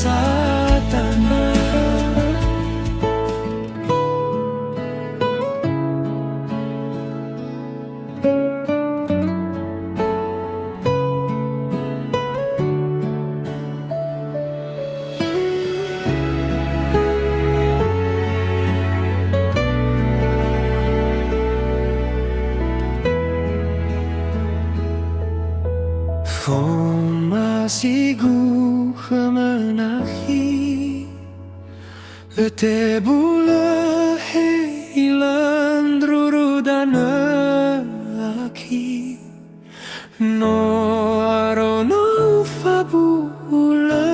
Satana. Masigu menahi letebula heilandruru dana aki no arono fabula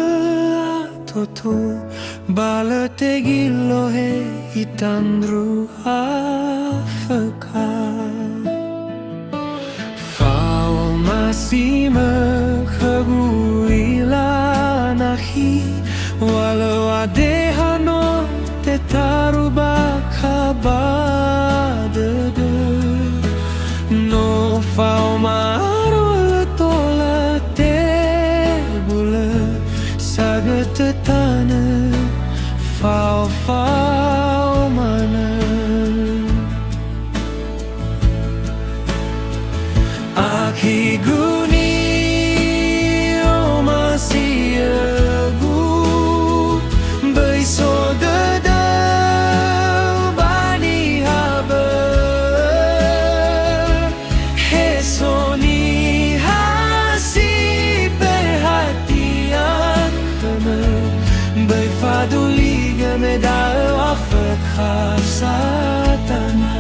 toto balategilo he itandru afaka fao masima walau adehano te taruba kabadede no fau marul tola te bule sagetetane fau mana aki guni o masih medal Afrika Satana.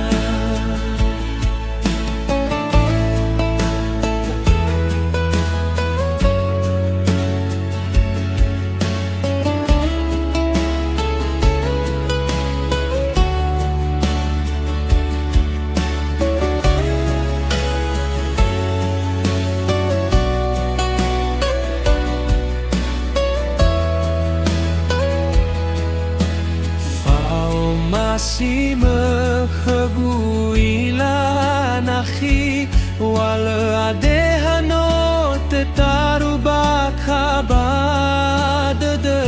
Masih menghaguilah nahi wala adehano tetaruba kabadede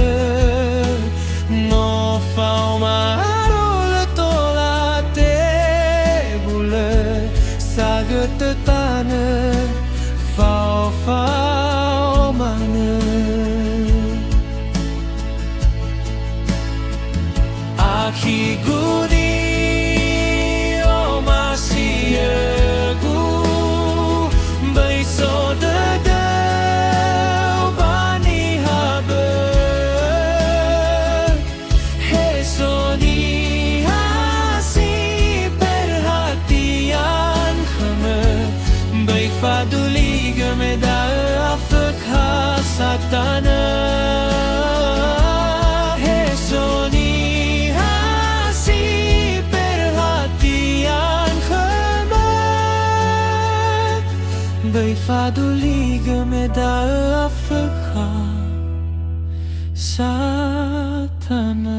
no fau marul tola te bule sagetetane fau mana aki guni o masih aku baiso dedau bani habe hesoni hasi perhatian kame baik faduli gemedal Afrika Satana. Faduli gemedal Afrika Satana.